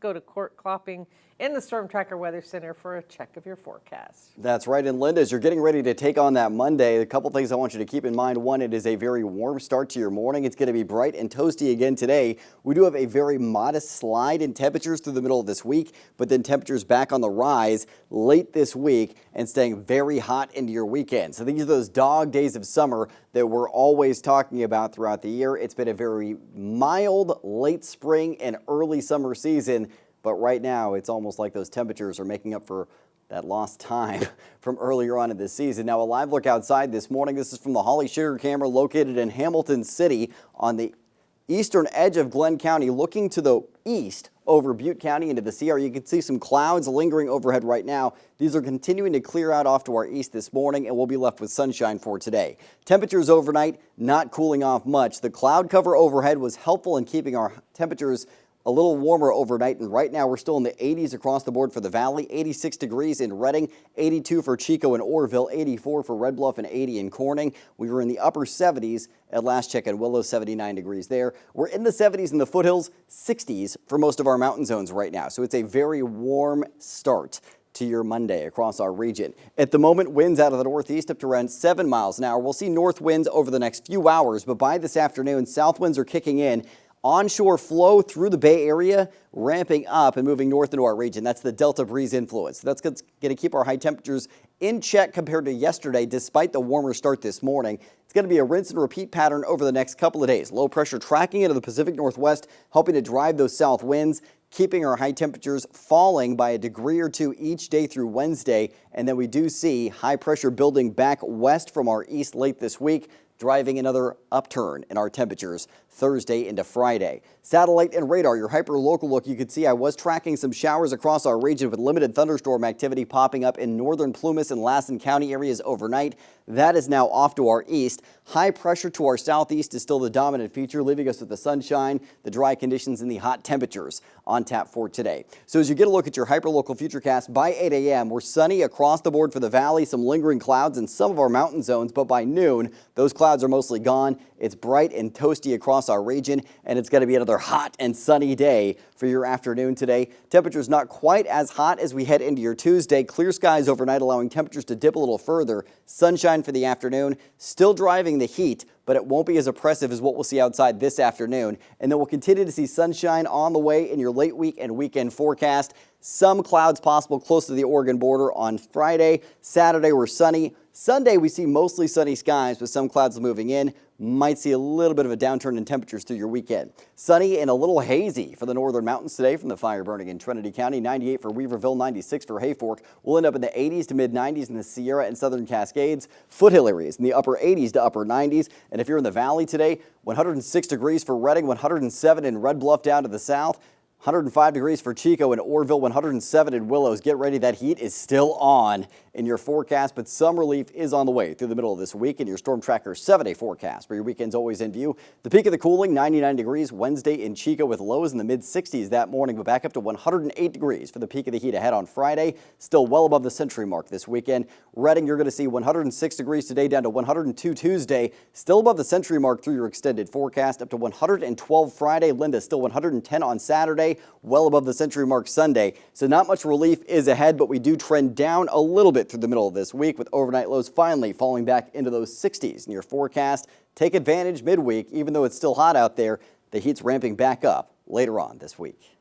Go to Court Clopping in the Storm Tracker Weather Center for a check of your forecast. That's right. And Linda, as you're getting ready to take on that Monday, a couple things I want you to keep in mind. One, it is a very warm start to your morning. It's going to be bright and toasty again today. We do have a very modest slide in temperatures through the middle of this week, but then temperatures back on the rise late this week and staying very hot into your weekend. So these are those dog days of summer that we're always talking about throughout the year. It's been a very mild late spring and early summer season. But right now, it's almost like those temperatures are making up for that lost time from earlier on in this season. Now, a live look outside this morning. This is from the Holly Sugar Camera located in Hamilton City on the eastern edge of Glenn County, looking to the east over Butte County into the Sierra. You can see some clouds lingering overhead right now. These are continuing to clear out off to our east this morning, and we'll be left with sunshine for today. Temperatures overnight not cooling off much. The cloud cover overhead was helpful in keeping our temperatures a little warmer overnight, and right now we're still in the 80s across the board for the valley. 86 degrees in Redding, 82 for Chico and Orrville, 84 for Red Bluff, and 80 in Corning. We were in the upper 70s at last check at Willow, 79 degrees there. We're in the 70s in the foothills, 60s for most of our mountain zones right now. So it's a very warm start to your Monday across our region. At the moment, winds out of the northeast up to around 7 miles an hour. We'll see north winds over the next few hours, but by this afternoon, south winds are kicking in. Onshore flow through the Bay Area, ramping up and moving north into our region. That's the Delta breeze influence. That's going to keep our high temperatures in check compared to yesterday, despite the warmer start this morning. It's going to be a rinse and repeat pattern over the next couple of days. Low pressure tracking into the Pacific Northwest, helping to drive those south winds, keeping our high temperatures falling by a degree or two each day through Wednesday. And then we do see high pressure building back west from our east late this week, driving another upturn in our temperatures Thursday into Friday. Satellite and radar, your hyper-local look, you can see I was tracking some showers across our region with limited thunderstorm activity popping up in northern Plumas and Lassen County areas overnight. That is now off to our east. High pressure to our southeast is still the dominant feature, leaving us with the sunshine, the dry conditions, and the hot temperatures on tap for today. So as you get a look at your hyper-local futurecast, by 8 a.m., we're sunny across the board for the valley, some lingering clouds in some of our mountain zones, but by noon, those clouds are mostly gone. It's bright and toasty across our region, and it's going to be another hot and sunny day for your afternoon today. Temperatures not quite as hot as we head into your Tuesday. Clear skies overnight, allowing temperatures to dip a little further. Sunshine for the afternoon, still driving the heat, but it won't be as oppressive as what we'll see outside this afternoon. And then we'll continue to see sunshine on the way in your late week and weekend forecast. Some clouds possible close to the Oregon border on Friday. Saturday, we're sunny. Sunday, we see mostly sunny skies with some clouds moving in. Might see a little bit of a downturn in temperatures through your weekend. Sunny and a little hazy for the northern mountains today from the fire burning in Trinity County. 98 for Weaverville, 96 for Hayfork. We'll end up in the 80s to mid 90s in the Sierra and Southern Cascades. Foothill areas in the upper 80s to upper 90s. And if you're in the valley today, 106 degrees for Redding, 107 in Red Bluff down to the south. 105 degrees for Chico and Orrville, 107 in Willows. Get ready, that heat is still on in your forecast, but some relief is on the way through the middle of this week in your Storm Tracker 7-day forecast, where your weekend's always in view. The peak of the cooling, 99 degrees Wednesday in Chico with lows in the mid-60s that morning, but back up to 108 degrees for the peak of the heat ahead on Friday. Still well above the century mark this weekend. Redding, you're going to see 106 degrees today down to 102 Tuesday. Still above the century mark through your extended forecast, up to 112 Friday. Linda still 110 on Saturday. Well above the century mark Sunday. So not much relief is ahead, but we do trend down a little bit through the middle of this week with overnight lows finally falling back into those 60s in your forecast. Take advantage midweek, even though it's still hot out there. The heat's ramping back up later on this week.